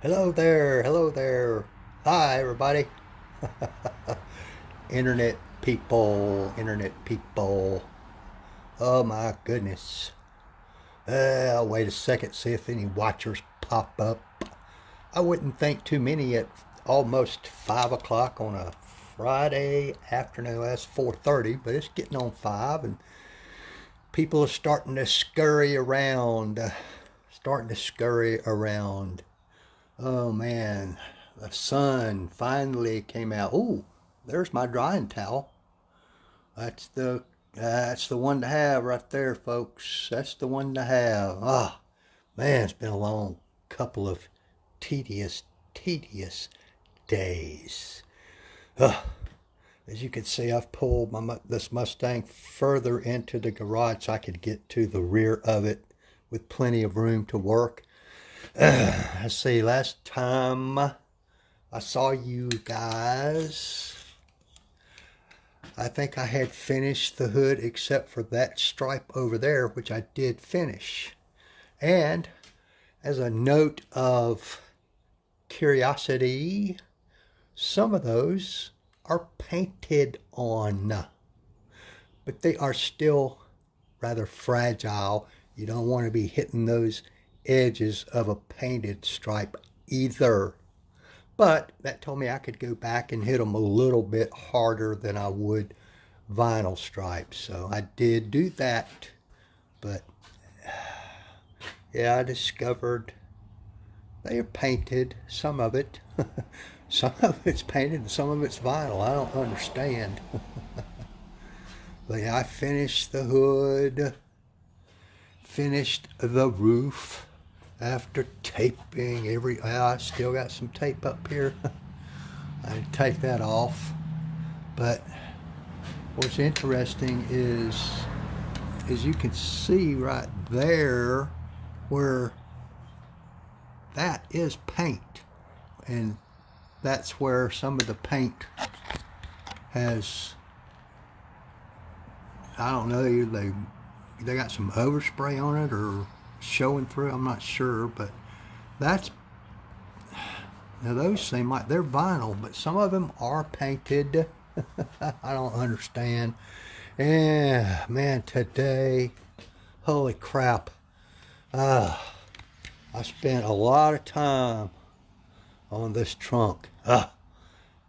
Hello there, hello there. Hi, everybody. Internet people. Oh my goodness. I'll wait a second, see if any watchers pop up. I wouldn't think too many at almost 5 o'clock on a Friday afternoon. That's 4:30, but it's getting on 5, and people are starting to scurry around. Starting to scurry around. Oh man, the sun finally came out. Ooh, there's my drying towel. That's the one to have right there, folks. That's the one to have. Ah, man, it's been a long couple of tedious, tedious days. Ah, as you can see, I've pulled this Mustang further into the garage so I could get to the rear of it with plenty of room to work. Let's see, last time I saw you guys, I think I had finished the hood except for that stripe over there, which I did finish. And as a note of curiosity, some of those are painted on, but they are still rather fragile. You don't want to be hitting those edges of a painted stripe either. But that told me I could go back and hit them a little bit harder than I would vinyl stripes. So I did do that. But yeah, I discovered they are painted, some of it. Some of it's painted and some of it's vinyl. I don't understand. But yeah, I finished the hood, finished the roof after taping I still got some tape up here. I take that off. But what's interesting is, as you can see right there, where that is paint, and that's where some of the paint has, I don't know, they got some overspray on it or showing through, I'm not sure, but that's, now those seem like they're vinyl, but some of them are painted. I don't understand. Yeah, man, today, holy crap. I spent a lot of time on this trunk.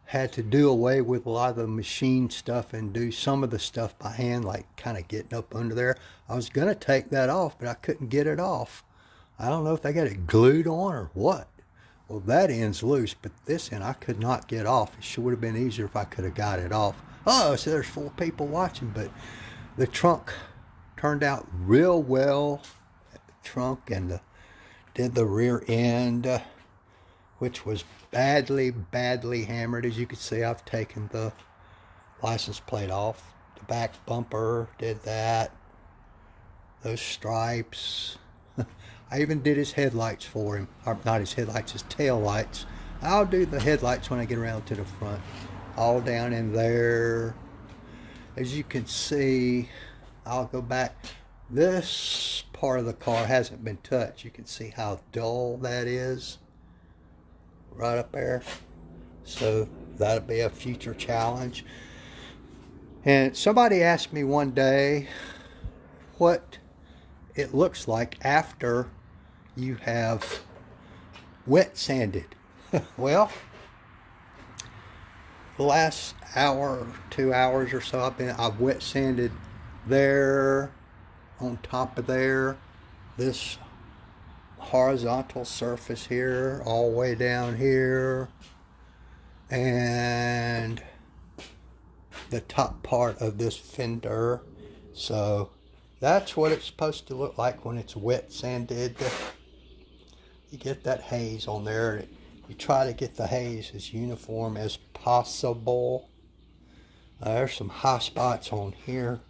Had to do away with a lot of the machine stuff and do some of the stuff by hand, like kind of getting up under there. I was going to take that off, but I couldn't get it off. I don't know if they got it glued on or what. Well, that end's loose, but this end I could not get off. It sure would have been easier if I could have got it off. Oh, so there's 4 people watching, but the trunk turned out real well. The trunk and did the rear end, which was badly, badly hammered. As you can see, I've taken the license plate off. The back bumper did that. Those stripes. I even did his headlights for him. Or not his headlights, his tail lights. I'll do the headlights when I get around to the front. All down in there. As you can see, I'll go back. This part of the car hasn't been touched. You can see how dull that is. Right up there. So that'll be a future challenge. And somebody asked me one day what it looks like after you have wet sanded. Well, the last hour, 2 hours or so, I've wet sanded there, on top of there, this horizontal surface here, all the way down here, and the top part of this fender. So that's what it's supposed to look like when it's wet sanded. You get that haze on there. You try to get the haze as uniform as possible. There's some high spots on here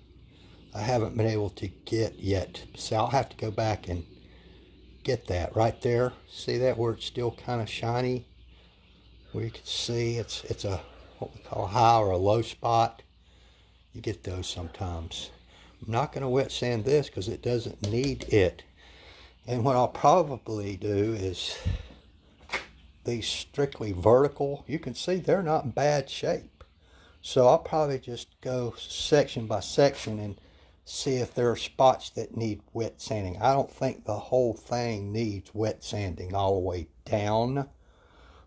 I haven't been able to get yet. So I'll have to go back and get that right there. See that where it's still kind of shiny? Where you can see it's a what we call a high or a low spot. You get those sometimes. I'm not going to wet sand this because it doesn't need it. And what I'll probably do is these strictly vertical, you can see they're not in bad shape. So I'll probably just go section by section and see if there are spots that need wet sanding. I don't think the whole thing needs wet sanding all the way down,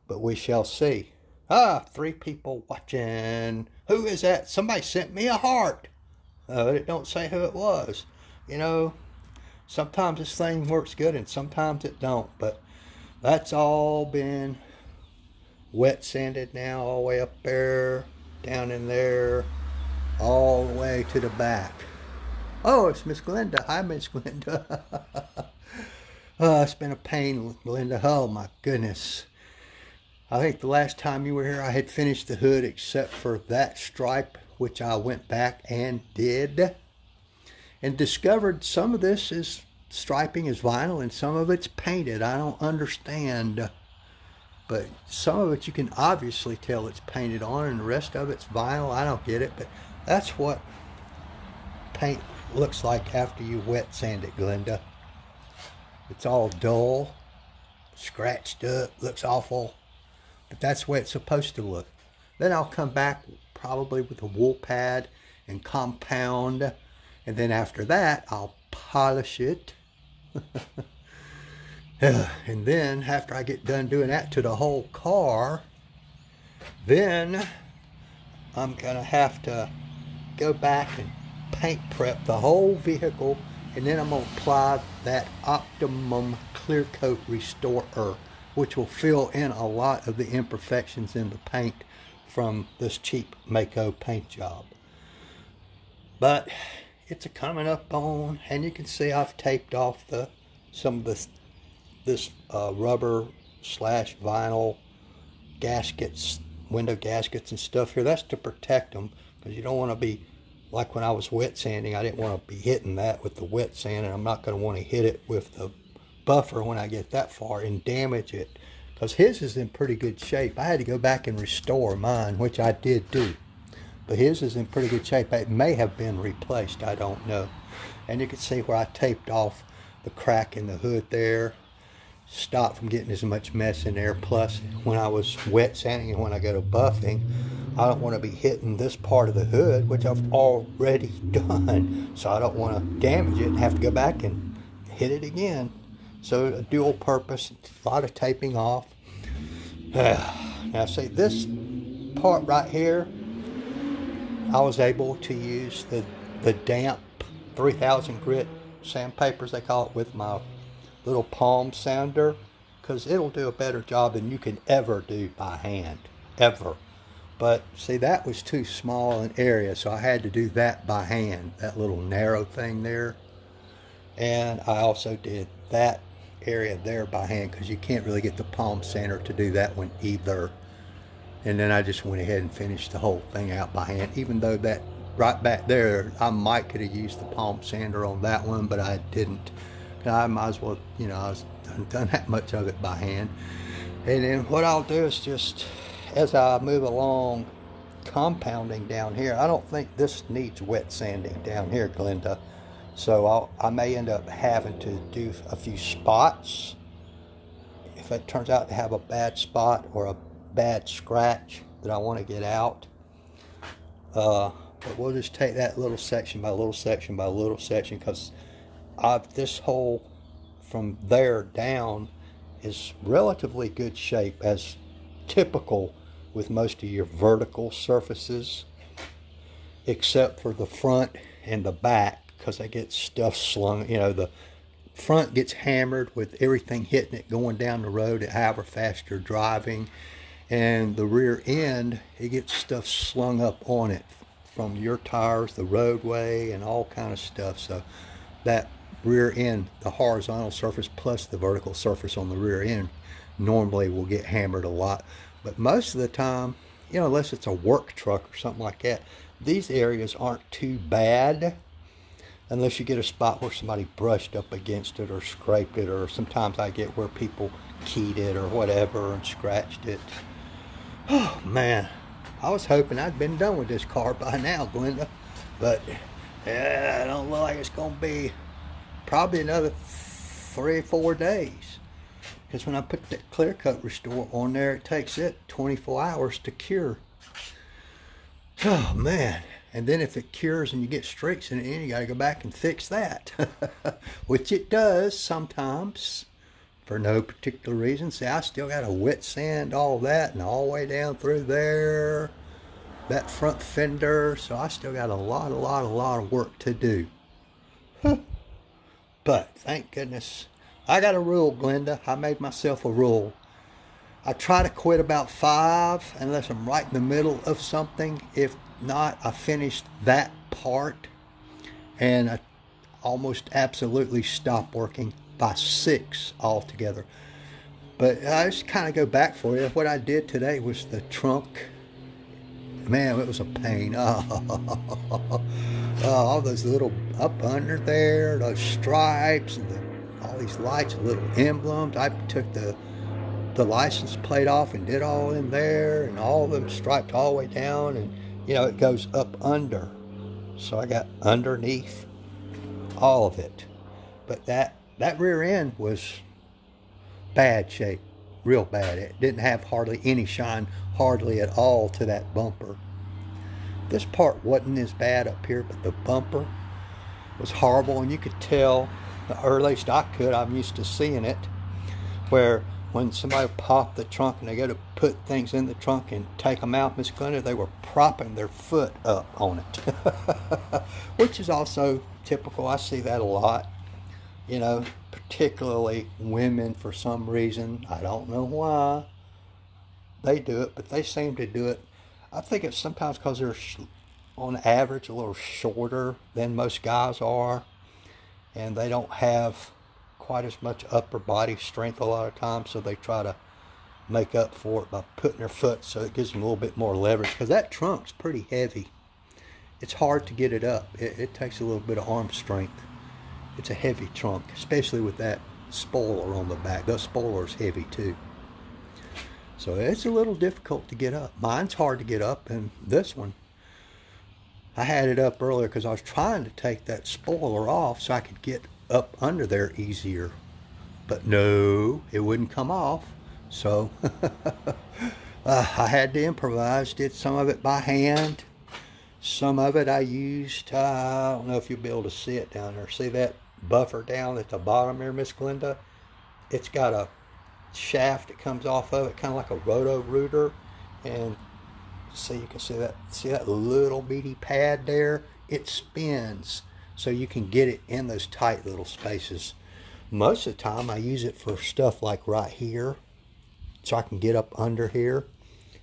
but we shall see. 3 people watching. Who is that? Somebody sent me a heart. It don't say who it was. You know, sometimes this thing works good and sometimes it don't, but that's all been wet sanded now, all the way up there, down in there, all the way to the back. Oh, it's Miss Glenda. Hi, Miss Glenda. It's been a pain, Glenda. Oh, my goodness. I think the last time you were here, I had finished the hood except for that stripe, which I went back and did. And discovered some of this is striping is vinyl and some of it's painted. I don't understand. But some of it you can obviously tell it's painted on and the rest of it's vinyl. I don't get it, but that's what paint looks like after you wet sand it, Glenda. It's all dull, scratched up, looks awful, but that's the way it's supposed to look. Then I'll come back probably with a wool pad and compound, and then after that I'll polish it. And then after I get done doing that to the whole car, then I'm gonna have to go back and paint prep the whole vehicle, and then I'm going to apply that Optimum Clear Coat Restorer, which will fill in a lot of the imperfections in the paint from this cheap Mako paint job. But it's a coming up on, and you can see I've taped off some of this rubber / vinyl gaskets, window gaskets and stuff here. That's to protect them, because you don't want to be like when I was wet sanding. I didn't want to be hitting that with the wet sand, and I'm not going to want to hit it with the buffer when I get that far and damage it, because his is in pretty good shape. I had to go back and restore mine, which I did do, but his is in pretty good shape. It may have been replaced, I don't know. And you can see where I taped off the crack in the hood there, stopped from getting as much mess in there. Plus, when I was wet sanding and when I go to buffing, I don't want to be hitting this part of the hood, which I've already done. So I don't want to damage it and have to go back and hit it again. So a dual purpose, a lot of taping off. Now see, this part right here, I was able to use the damp 3000 grit sandpapers, they call it, with my little palm sander, because it'll do a better job than you can ever do by hand, ever. But see, that was too small an area, so I had to do that by hand, that little narrow thing there. And I also did that area there by hand, because you can't really get the palm sander to do that one either. And then I just went ahead and finished the whole thing out by hand, even though that right back there, I might could have used the palm sander on that one, but I didn't. I might as well, you know, I was done that much of it by hand. And then what I'll do is just, as I move along, compounding down here. I don't think this needs wet sanding down here, Glenda. So I may end up having to do a few spots if it turns out to have a bad spot or a bad scratch that I want to get out. But we'll just take that little section by little section by little section, because this hole from there down is relatively good shape, as typical with most of your vertical surfaces, except for the front and the back, because they get stuff slung. You know, the front gets hammered with everything hitting it going down the road at however fast you're driving, and the rear end, it gets stuff slung up on it from your tires, the roadway, and all kind of stuff. So that rear end, the horizontal surface plus the vertical surface on the rear end, normally will get hammered a lot. But most of the time, you know, unless it's a work truck or something like that, these areas aren't too bad, unless you get a spot where somebody brushed up against it or scraped it, or sometimes I get where people keyed it or whatever and scratched it. Oh man, I was hoping I'd been done with this car by now, Glenda, but I don't look like it's gonna be probably another 3 or 4 days. because when I put that clear coat restore on there, it takes it 24 hours to cure. Oh man. And then if it cures and you get streaks in it, you got to go back and fix that. Which it does sometimes for no particular reason. See, I still got to wet sand all that and all the way down through there, that front fender. So I still got a lot of work to do. But thank goodness I got a rule, Glenda. I made myself a rule. I try to quit about 5 unless I'm right in the middle of something. If not, I finished that part, and I almost absolutely stop working by 6 altogether. But I just kind of go back for you. What I did today was the trunk. Man, it was a pain. All those little up under there, those stripes, and all these lights, little emblems. I took the license plate off and did all in there, and all of them striped all the way down, and you know, it goes up under. So I got underneath all of it. But that rear end was bad shape, real bad. It didn't have hardly any shine, hardly at all, to that bumper. This part wasn't as bad up here, but the bumper was horrible, and you could tell, or at least I could, I'm used to seeing it, where when somebody popped the trunk and they go to put things in the trunk and take them out, Miss Glenda, they were propping their foot up on it. Which is also typical. I see that a lot. You know, particularly women, for some reason. I don't know why they do it, but they seem to do it. I think it's sometimes because they're, on average, a little shorter than most guys are, and they don't have quite as much upper body strength a lot of times, so they try to make up for it by putting their foot, so it gives them a little bit more leverage, because that trunk's pretty heavy. It's hard to get it up. It takes a little bit of arm strength. It's a heavy trunk, especially with that spoiler on the back. The spoiler's heavy too, so it's a little difficult to get up. Mine's hard to get up, and this one, I had it up earlier because I was trying to take that spoiler off so I could get up under there easier, but no, it wouldn't come off. So I had to improvise. Did some of it by hand, some of it I used, I don't know if you'll be able to see it down there. See that buffer down at the bottom there, Miss Glenda? It's got a shaft that comes off of it, kind of like a roto rooter, and see, you can see that little bitty pad there. It spins so you can get it in those tight little spaces. Most of the time I use it for stuff like right here, so I can get up under here,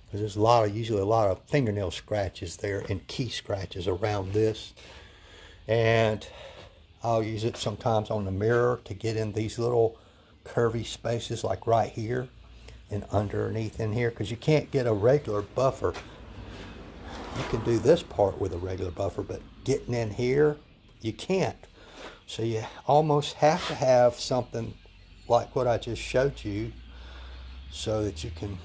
because there's usually a lot of fingernail scratches there and key scratches around this. And I'll use it sometimes on the mirror to get in these little curvy spaces like right here and underneath in here, because you can't get a regular buffer. You can do this part with a regular buffer, but getting in here, you can't. So you almost have to have something like what I just showed you, so that you can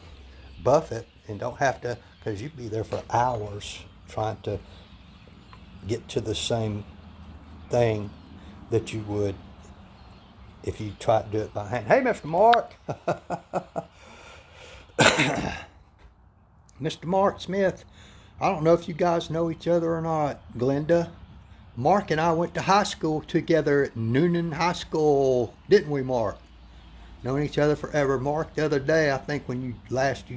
buff it and don't have to, because you'd be there for hours trying to get to the same thing that you would if you try to do it by hand. Hey, Mr. Mark. Mr. Mark Smith. I don't know if you guys know each other or not, Glenda. Mark and I went to high school together at Noonan High School, didn't we, Mark? Known each other forever. Mark, the other day, I think when you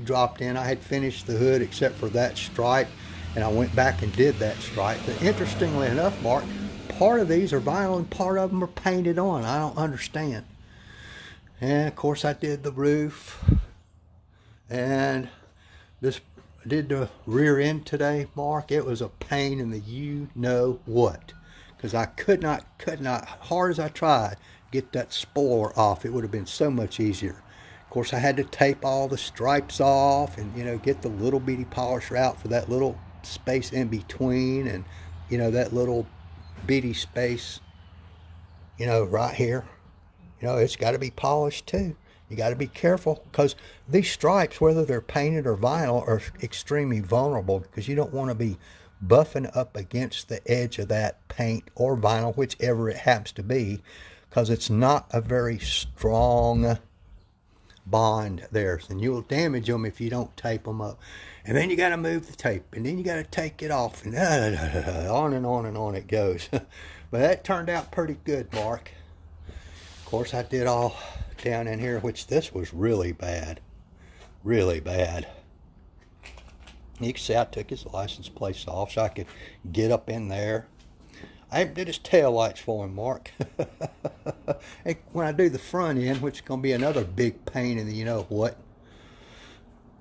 dropped in, I had finished the hood except for that stripe, and I went back and did that stripe. But interestingly enough, Mark, part of these are vinyl and part of them are painted on. I don't understand. And of course I did the roof, and this did the rear end today, Mark. It was a pain in the you know what, because I could not, hard as I tried, get that spoiler off. It would have been so much easier. Of course, I had to tape all the stripes off and, you know, get the little bitty polisher out for that little space in between, and, you know, that little bitty space, you know, right here. You know, it's got to be polished too. You got to be careful, because these stripes, whether they're painted or vinyl, are extremely vulnerable, because you don't want to be buffing up against the edge of that paint or vinyl, whichever it happens to be, because it's not a very strong bond there, and you'll damage them if you don't tape them up. And then you got to move the tape, and then you got to take it off, and on and on and on it goes. But that turned out pretty good, Mark. Of course, I did all down in here, which this was really bad. Really bad. You can see I took his license plates off so I could get up in there. I did his tail lights for him, Mark. And when I do the front end, which is going to be another big pain in the you-know-what,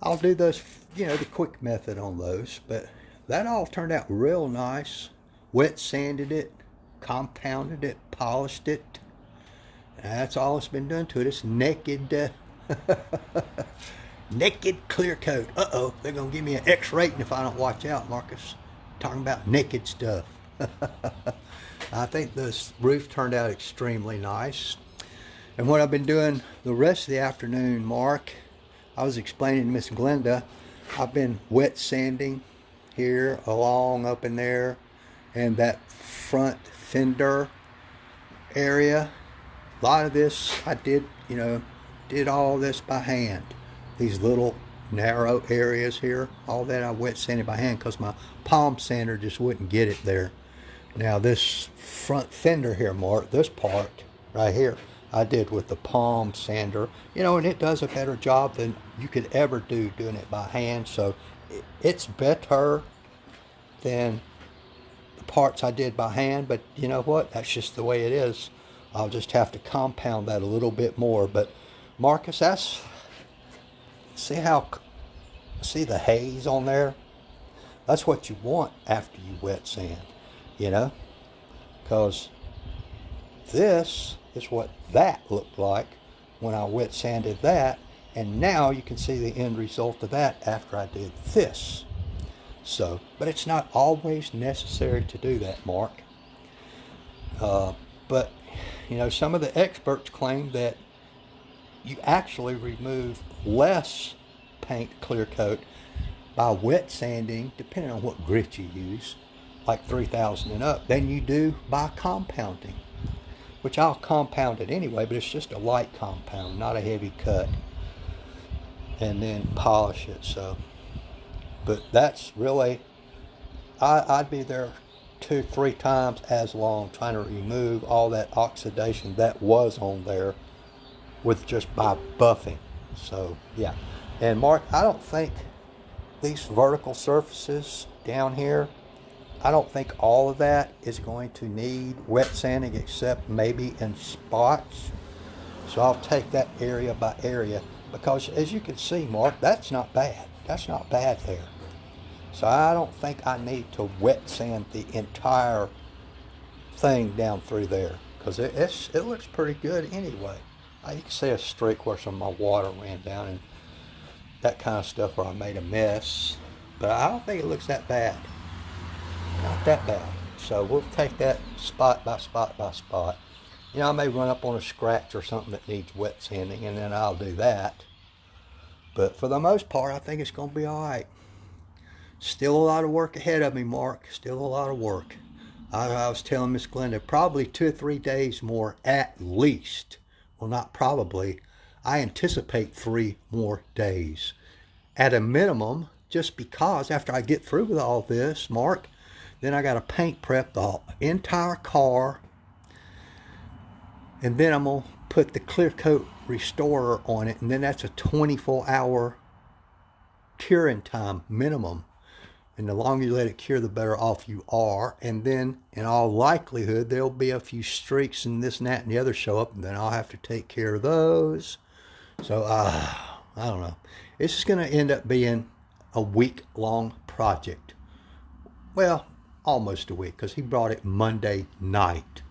I'll do those, the quick method on those. But that all turned out real nice. Wet sanded it, compounded it, polished it. And that's all it's been done to it. It's naked, naked clear coat. Uh-oh, they're going to give me an X rating if I don't watch out, Marcus. Talking about naked stuff. I think this roof turned out extremely nice. And what I've been doing the rest of the afternoon, Mark, I was explaining to Miss Glenda, I've been wet sanding here, along up in there, and that front fender area. A lot of this I did, did all this by hand. These little narrow areas here, all that I wet sanded by hand because my palm sander just wouldn't get it there. Now this front fender here, Mark, this part right here, I did with the palm sander, and it does a better job than you could ever do doing it by hand. So it's better than the parts I did by hand, but you know what? That's just the way it is. I'll just have to compound that a little bit more. But Marcus, see the haze on there? That's what you want after you wet sand, because this is what that looked like when I wet sanded that, and now you can see the end result of that after I did this. So, but it's not always necessary to do that, Mark. But some of the experts claim that you actually remove less paint clear coat by wet sanding, depending on what grit you use, like 3000 and up, than you do by compounding, which I'll compound it anyway, but it's just a light compound, not a heavy cut, and then polish it. So, but that's really, I'd be there 2-3 times as long trying to remove all that oxidation that was on there with just by buffing. So yeah. And Mark, I don't think these vertical surfaces down here, I don't think all of that is going to need wet sanding except maybe in spots. So I'll take that area by area, because as you can see, Mark, that's not bad. That's not bad there. So I don't think I need to wet sand the entire thing down through there, because it looks pretty good anyway. You can see a streak where some of my water ran down and that kind of stuff where I made a mess. But I don't think it looks that bad. Not that bad. So we'll take that spot by spot by spot. I may run up on a scratch or something that needs wet sanding, and then I'll do that. But for the most part, I think it's going to be all right. Still a lot of work ahead of me, Mark. Still a lot of work. I was telling Miss Glenda, probably 2 or 3 days more at least. Well, not probably. I anticipate 3 more days at a minimum, just because after I get through with all this, Mark, then I got to paint prep the entire car, and then I'm going to put the clear coat restorer on it, and then that's a 24-hour curing time minimum. And the longer you let it cure, the better off you are. And then, in all likelihood, there'll be a few streaks and this and that and the other show up, and then I'll have to take care of those. So, I don't know. It's just going to end up being a week-long project. Well, almost a week, because he brought it Monday night.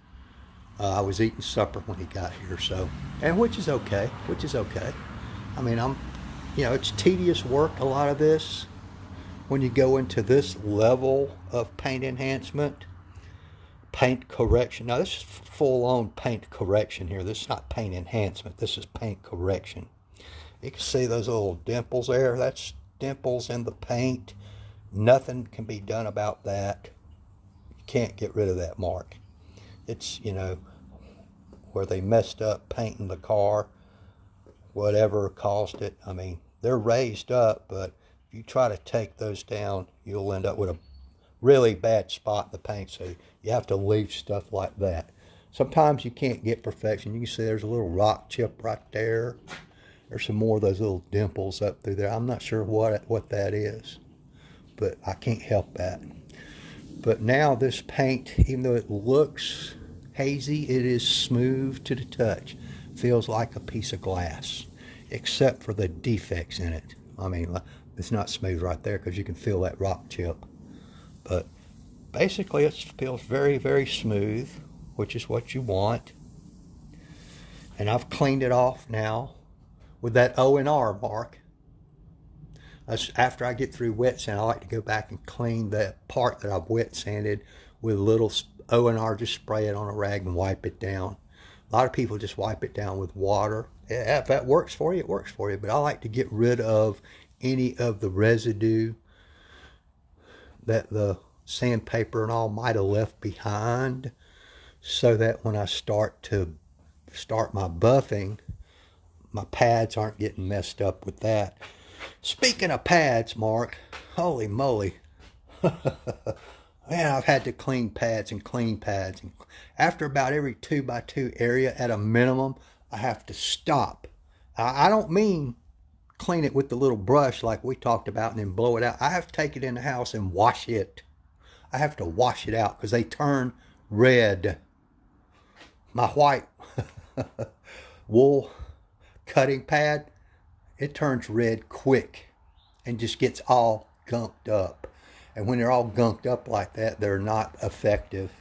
I was eating supper when he got here, so, and which is okay. I mean, it's tedious work, a lot of this. When you go into this level of paint enhancement, paint correction. Now this is full-on paint correction here. This is not paint enhancement. This is paint correction. You can see those little dimples there. That's dimples in the paint. Nothing can be done about that. You can't get rid of that, Mark. It's, where they messed up painting the car whatever caused it. I mean, they're raised up, but if you try to take those down, you'll end up with a really bad spot in the paint. So you have to leave stuff like that. Sometimes you can't get perfection. You can see there's a little rock chip right there. There's some more of those little dimples up through there. I'm not sure what that is, but I can't help that. But now this paint, even though it looks hazy, it is smooth to the touch. Feels like a piece of glass, except for the defects in it. I mean, it's not smooth right there because you can feel that rock chip. But basically it feels very, very smooth, which is what you want. And I've cleaned it off now with that O&R mark. After I get through wet sand, I like to go back and clean the part that I've wet sanded with a little O&R. Just spray it on a rag and wipe it down. A lot of people just wipe it down with water. Yeah, if that works for you, it works for you. But I like to get rid of any of the residue that the sandpaper and all might have left behind, so that when I start my buffing, my pads aren't getting messed up with that. Speaking of pads, Mark, holy moly. Man, I've had to clean pads and clean pads. And after about every 2x2 area at a minimum, I have to stop. I don't mean clean it with the little brush like we talked about and then blow it out. I have to take it in the house and wash it. I have to wash it out because they turn red. My white wool cutting pad, it turns red quick and just gets all gunked up. And when they're all gunked up like that, they're not effective.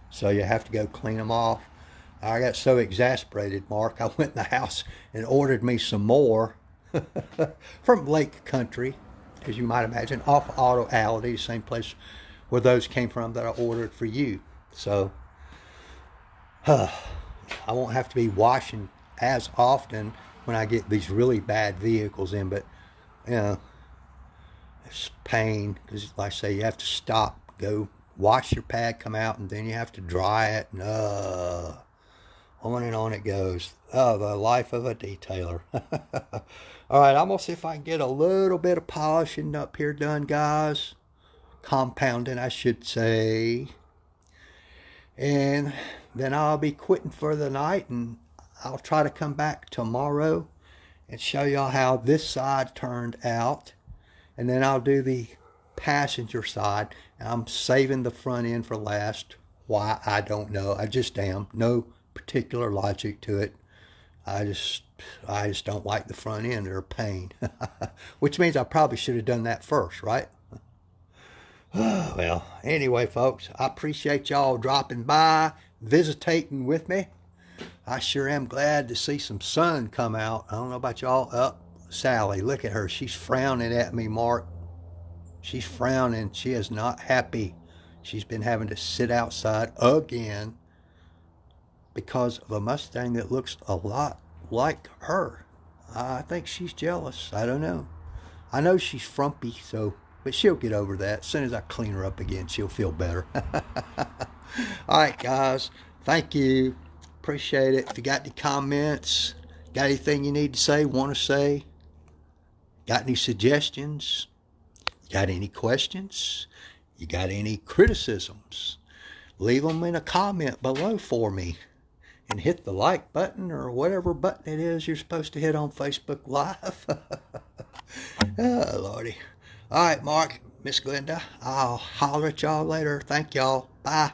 So you have to go clean them off. I got so exasperated, Mark, I went in the house and ordered me some more from Lake Country, as you might imagine, off Auto Alley, same place where those came from that I ordered for you. So I won't have to be washing as often when I get these really bad vehicles in, but you know, it's pain because, like I say, you have to stop, go wash your pad, come out, and then you have to dry it, and on and on it goes. Oh, the life of a detailer. All right, I'm gonna see if I can get a little bit of polishing up here done, guys. Compounding, I should say. And then I'll be quitting for the night, and I'll try to come back tomorrow and show y'all how this side turned out. And then I'll do the passenger side. I'm saving the front end for last. Why, I don't know. I just am. No particular logic to it. I just don't like the front end. They're a pain. Which means I probably should have done that first, right? Well, anyway, folks, I appreciate y'all dropping by, visitating with me. I sure am glad to see some sun come out. I don't know about y'all. Sally, look at her. She's frowning at me, Mark. She's frowning. She is not happy. She's been having to sit outside again because of a Mustang that looks a lot like her. I think she's jealous. I don't know. I know she's frumpy, but she'll get over that. As soon as I clean her up again, she'll feel better. All right, guys. Thank you. Appreciate it. If you got any comments, got anything you need to say, want to say, got any suggestions, got any questions, you got any criticisms, leave them in a comment below for me. And hit the like button or whatever button it is you're supposed to hit on Facebook Live. Oh, Lordy. All right, Mark, Miss Glenda, I'll holler at y'all later. Thank y'all. Bye.